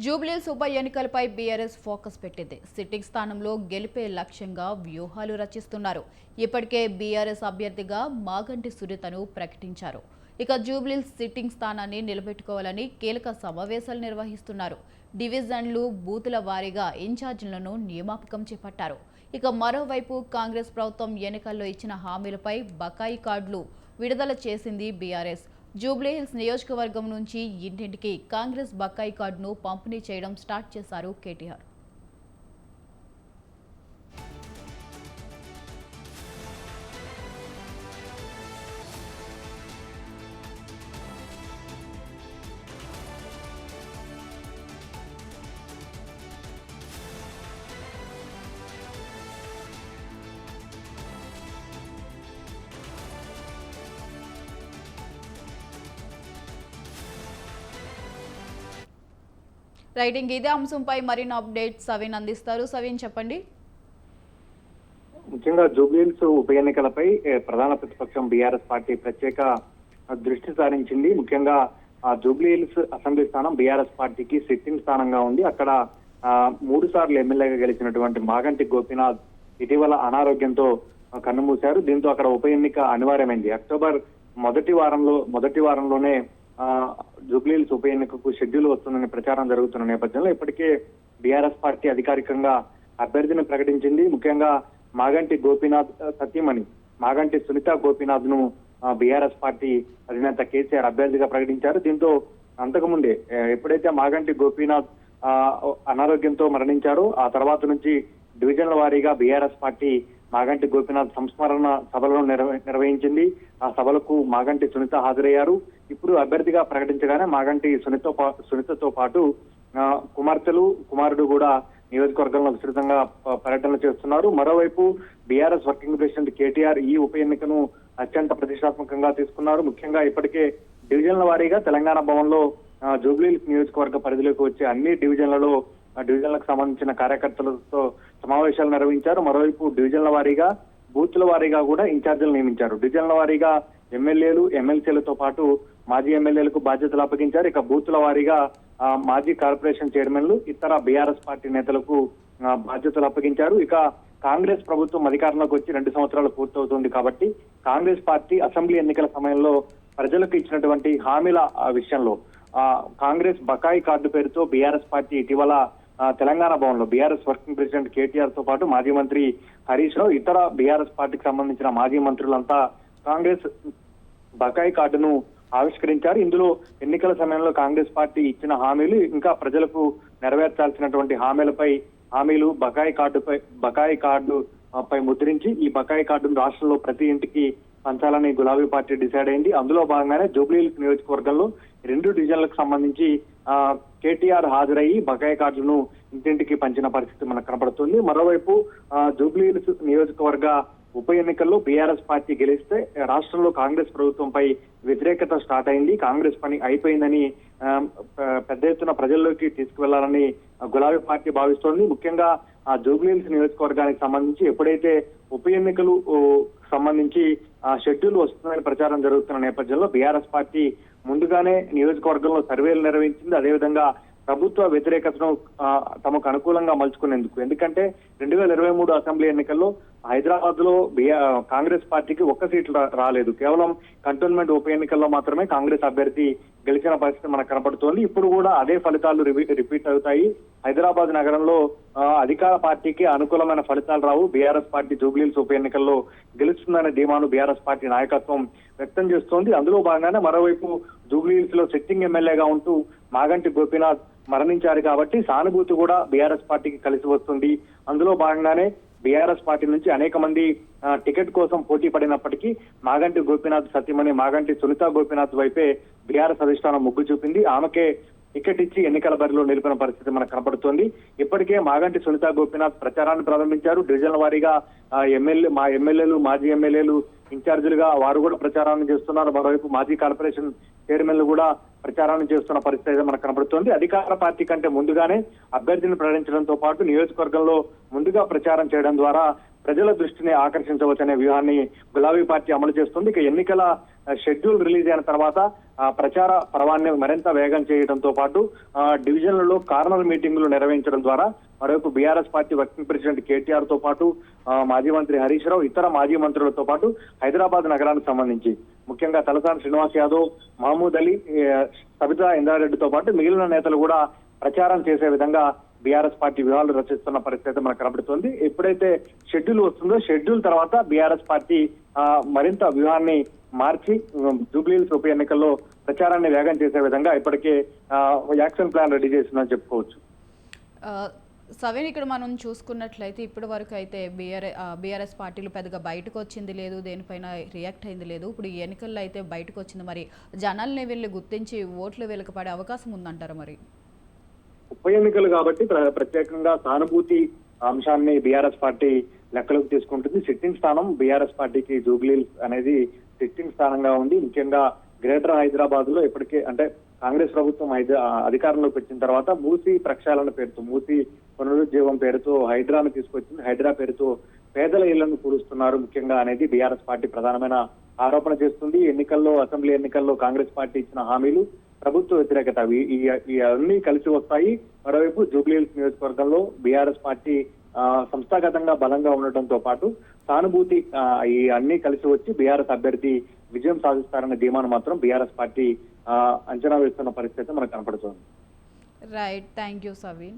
జూబ్లీహిల్స్ ఉప ఎన్నికలపై BRS focus పెట్టింది. సిట్టింగ్ స్థానంలో గెలిపే లక్ష్యంగా వ్యూహాలు రచిస్తున్నారు. ఇప్పటికే బీఆర్ఎస్ అభ్యర్థిగా మాగంటి సునీతను ప్రకటించారు. ఇక జూబ్లీహిల్స్ సిట్టింగ్ స్థానాన్ని నిలబెట్టుకోవాలని కీలక సమావేశాలు నిర్వహిస్తున్నారు. డివిజన్లు, బూతుల వారీగా ఇన్ఛార్జీలను నియామకం చేపట్టారు. ఇక మరోవైపు కాంగ్రెస్ ప్రభుత్వం ఎన్నికల్లో ఇచ్చిన హామీలపై బకాయి కార్డులు విడుదల చేసింది బీఆర్ఎస్. జూబ్లీహిల్స్ నియోజకవర్గం నుంచి ఇంటింటికి కాంగ్రెస్ బకాయి కార్డును పంపిణీ చేయడం స్టార్ట్ చేశారు కేటీఆర్. రైటింగ్ ఇదే అంశంపై మరిన్ని అప్డేట్స్ సవిన్ అందిస్తారు. సవిన్ చెప్పండి. ముఖ్యంగా జూబ్లీహిల్స్ ఉప ఎన్నికలపై ప్రధాన ప్రతిపక్షం బీఆర్ఎస్ పార్టీ ప్రత్యేక దృష్టి సారించింది. ముఖ్యంగా జూబ్లీహిల్స్ అసెంబ్లీ స్థానం బీఆర్ఎస్ పార్టీకి సిట్టింగ్ స్థానంగా ఉంది. అక్కడ 3 సార్లు ఎమ్మెల్యేగా గెలిచినటువంటి మాగంటి గోపీనాథ్ ఇటీవల అనారోగ్యంతో కన్నుమూశారు. దీంతో అక్కడ ఉప ఎన్నిక అనివార్యమైంది. అక్టోబర్ మొదటి వారంలోనే జూబ్లీహిల్స్ ఉప ఎన్నికకు షెడ్యూల్ వస్తుందని ప్రచారం జరుగుతున్న నేపథ్యంలో ఇప్పటికే బీఆర్ఎస్ పార్టీ అధికారికంగా అభ్యర్థిని ప్రకటించింది. ముఖ్యంగా మాగంటి గోపీనాథ్ సతీమణి మాగంటి సునీత గోపీనాథ్ ను బీఆర్ఎస్ పార్టీ అధినేత కేసీఆర్ అభ్యర్థిగా ప్రకటించారు. దీంతో అంతకుముందే ఎప్పుడైతే మాగంటి గోపీనాథ్ అనారోగ్యంతో మరణించారో ఆ తర్వాత నుంచి డివిజన్ల వారీగా బీఆర్ఎస్ పార్టీ మాగంటి గోపీనాథ్ సంస్మరణ సభలను నిర్వహించింది. ఆ సభలకు మాగంటి సునీత హాజరయ్యారు. ఇప్పుడు అభ్యర్థిగా ప్రకటించగానే మాగంటి సునీతతో పాటు కుమారుడు కూడా నియోజకవర్గంలో విస్తృతంగా పర్యటనలు చేస్తున్నారు. మరోవైపు బీఆర్ఎస్ వర్కింగ్ ప్రెసిడెంట్ కేటీఆర్ ఈ ఉప ఎన్నికను అత్యంత ప్రతిష్టాత్మకంగా తీసుకున్నారు. ముఖ్యంగా ఇప్పటికే డివిజన్ల వారీగా తెలంగాణ భవన్ లో జూబ్లీహిల్స్ నియోజకవర్గ పరిధిలోకి వచ్చే అన్ని డివిజన్లకు సంబంధించిన కార్యకర్తలతో సమావేశాలు నిర్వహించారు. మరోవైపు డివిజన్ల వారీగా, బూత్ల వారీగా కూడా ఇన్ఛార్జీలు నియమించారు. డివిజన్ల వారీగా ఎమ్మెల్యేలు, ఎమ్మెల్సీలతో పాటు మాజీ ఎమ్మెల్యేలకు బాధ్యతలు అప్పగించారు. ఇక బూత్ల వారీగా మాజీ కార్పొరేషన్ చైర్మన్లు, ఇతర బీఆర్ఎస్ పార్టీ నేతలకు బాధ్యతలు అప్పగించారు. ఇక కాంగ్రెస్ ప్రభుత్వం అధికారంలోకి వచ్చి 2 సంవత్సరాలు పూర్తవుతుంది కాబట్టి కాంగ్రెస్ పార్టీ అసెంబ్లీ ఎన్నికల సమయంలో ప్రజలకు ఇచ్చినటువంటి హామీల విషయంలో కాంగ్రెస్ బకాయి కార్డు పేరుతో బీఆర్ఎస్ పార్టీ ఇటీవల తెలంగాణ భవన్ లో బీఆర్ఎస్ వర్కింగ్ ప్రెసిడెంట్ కేటీఆర్ తో పాటు మాజీ మంత్రి హరీష్ రావు, ఇతర బీఆర్ఎస్ పార్టీకి సంబంధించిన మాజీ మంత్రులంతా కాంగ్రెస్ బకాయి కార్డును ఆవిష్కరించారు. ఇందులో ఎన్నికల సమయంలో కాంగ్రెస్ పార్టీ ఇచ్చిన హామీలు, ఇంకా ప్రజలకు నెరవేర్చాల్సినటువంటి హామీలు బకాయి కార్డుపై ముద్రించి ఈ బకాయి కార్డును రాష్ట్రంలో ప్రతి ఇంటికి పంచాలని గులాబీ పార్టీ డిసైడ్ అయింది. అందులో భాగంగానే జూబ్లీహిల్స్ నియోజకవర్గంలో 2 డివిజన్లకు సంబంధించి కేటీఆర్ హాజరయ్యి బకాయి కార్డులను ఇంటింటికి పంచిన పరిస్థితి మనకు కనబడుతుంది. మరోవైపు జూబ్లీహిల్స్ నియోజకవర్గ ఉప ఎన్నికల్లో బీఆర్ఎస్ పార్టీ గెలిస్తే రాష్ట్రంలో కాంగ్రెస్ ప్రభుత్వంపై వ్యతిరేకత స్టార్ట్ అయింది. కాంగ్రెస్ పని అయిపోయిందని పెద్ద ఎత్తున ప్రజల్లోకి తీసుకువెళ్లాలని గులాబీ పార్టీ భావిస్తోంది. ముఖ్యంగా జూబ్లీహిల్స్ నియోజకవర్గానికి సంబంధించి ఎప్పుడైతే ఉప ఎన్నికలు సంబంధించి షెడ్యూల్ వస్తుందని ప్రచారం జరుగుతున్న నేపథ్యంలో బీఆర్ఎస్ పార్టీ ముందుగానే నియోజకవర్గంలో సర్వేలు నిర్వహించింది. అదేవిధంగా ప్రభుత్వ వ్యతిరేకతను తమకు అనుకూలంగా మలుచుకునేందుకు, ఎందుకంటే 2023 అసెంబ్లీ ఎన్నికల్లో హైదరాబాద్ లో కాంగ్రెస్ పార్టీకి 1 సీట్లు రాలేదు. కేవలం కంటోన్మెంట్ ఉప ఎన్నికల్లో మాత్రమే కాంగ్రెస్ అభ్యర్థి గెలిచిన పరిస్థితి మనకు కనపడుతోంది. ఇప్పుడు కూడా అదే ఫలితాలు రిపీట్ అవుతాయి. హైదరాబాద్ నగరంలో అధికార పార్టీకి అనుకూలమైన ఫలితాలు రావు. బీఆర్ఎస్ పార్టీ జూబ్లీహిల్స్ ఉప ఎన్నికల్లో గెలుస్తుందనే ధీమాను బీఆర్ఎస్ పార్టీ నాయకత్వం వ్యక్తం చేస్తోంది. అందులో భాగంగానే మరోవైపు జూబ్లీహిల్స్ లో సిట్టింగ్ ఎమ్మెల్యేగా ఉంటూ మాగంటి గోపీనాథ్ మరణించారు కాబట్టి సానుభూతి కూడా బీఆర్ఎస్ పార్టీకి కలిసి వస్తుంది. అందులో భాగంగానే బీఆర్ఎస్ పార్టీ నుంచి అనేక మంది టికెట్ కోసం పోటీ పడినప్పటికీ మాగంటి గోపీనాథ్ సతీమణి మాగంటి సునీత గోపీనాథ్ వైపే బీఆర్ఎస్ అధిష్టానం మొగ్గు చూపింది. ఆమెకే టికెట్ ఇచ్చి ఎన్నికల బరిలో నిలిపిన పరిస్థితి మనకు కనపడుతోంది. ఇప్పటికే మాగంటి సునీత గోపీనాథ్ ప్రచారాన్ని ప్రారంభించారు. డివిజన్ల వారీగా ఎమ్మెల్యేలు, మాజీ ఎమ్మెల్యేలు ఇన్ఛార్జీలుగా వారు కూడా ప్రచారాన్ని చేస్తున్నారు. మరోవైపు మాజీ కార్పొరేషన్ చైర్మన్లు కూడా ప్రచారాన్ని చేస్తున్న పరిస్థితి మనకు కనబడుతోంది. అధికార పార్టీ కంటే ముందుగానే అభ్యర్థిని ప్రకటించడంతో పాటు నియోజకవర్గంలో ముందుగా ప్రచారం చేయడం ద్వారా ప్రజల దృష్టిని ఆకర్షించవచ్చనే వ్యూహాన్ని గులాబీ పార్టీ అమలు చేస్తుంది. ఇక ఎన్నికల షెడ్యూల్ రిలీజ్ అయిన తర్వాత ప్రచార పర్వాన్ని మరింత వేగం చేయడంతో పాటు డివిజన్లలో కార్నర్ మీటింగులు నిర్వహించడం ద్వారా మరోవైపు BRS party working president KTR తో పాటు మాజీ మంత్రి హరీష్ రావు, ఇతర మాజీ మంత్రులతో పాటు హైదరాబాద్ నగరానికి సంబంధించి ముఖ్యంగా తలసాని శ్రీనివాస్ యాదవ్, మహమూద్ అలీ, సబితా ఇంద్రారెడ్డితో పాటు మిగిలిన నేతలు కూడా ప్రచారం చేసే విధంగా బీఆర్ఎస్ పార్టీ వ్యూహాలు రచిస్తున్న పరిస్థితి మనకు కనబడుతోంది. ఎప్పుడైతే షెడ్యూల్ వస్తుందో షెడ్యూల్ తర్వాత బీఆర్ఎస్ పార్టీ మరింత వ్యూహాన్ని మార్చి జూబ్లీహిల్స్ ఉప ఎన్నికల్లో ప్రచారాన్ని వేగం చేసే విధంగా ఇప్పటికే యాక్షన్ ప్లాన్ రెడీ చేసిందని చెప్పుకోవచ్చు. సవేన్, ఇక్కడ మనం చూసుకున్నట్లయితే ఇప్పటి వరకు అయితే బీఆర్ఎస్ పార్టీలు పెద్దగా బయటకు వచ్చింది లేదు, దేనిపైన రియాక్ట్ అయింది లేదు. ఇప్పుడు ఈ ఎన్నికల్లో అయితే బయటకు వచ్చింది. మరి జనాల్ని వీళ్ళు గుర్తించి ఓట్లు వీళ్ళకి పడే అవకాశం ఉందంటారా? మరి ఉప ఎన్నికలు కాబట్టి ప్రత్యేకంగా సానుభూతి అంశాన్ని బీఆర్ఎస్ పార్టీ లెక్కలోకి తీసుకుంటుంది. సిట్టింగ్ స్థానం బీఆర్ఎస్ పార్టీకి జూబ్లీహిల్స్ అనేది సిట్టింగ్ స్థానంగా ఉంది. ముఖ్యంగా గ్రేటర్ హైదరాబాద్ లో ఇప్పటికే అంటే కాంగ్రెస్ ప్రభుత్వం అధికారంలోకి వచ్చిన తర్వాత మూసీ ప్రక్షాళన పేరుతో, మూసీ పునరుజ్జీవం పేరుతో హైడ్రాను తీసుకొచ్చింది. హైడ్రా పేరుతో పేదల ఇళ్లను కూలుస్తున్నారు ముఖ్యంగా అనేది బీఆర్ఎస్ పార్టీ ప్రధానమైన ఆరోపణ చేస్తుంది. ఎన్నికల్లో, అసెంబ్లీ ఎన్నికల్లో కాంగ్రెస్ పార్టీ ఇచ్చిన హామీలు, ప్రభుత్వ వ్యతిరేకత ఈ అన్ని కలిసి వస్తాయి. మరోవైపు జూబ్లీహిల్స్ నియోజకవర్గంలో బీఆర్ఎస్ పార్టీ సంస్థాగతంగా బలంగా ఉండటంతో పాటు సానుభూతి ఈ అన్ని కలిసి వచ్చి బీఆర్ఎస్ అభ్యర్థి విజయం సాధిస్తారనే ధీమాను మాత్రం బీఆర్ఎస్ పార్టీ అంచనా వేస్తున్న పరిస్థితి మనకు కనపడుతోంది. Right, thank you Saveen.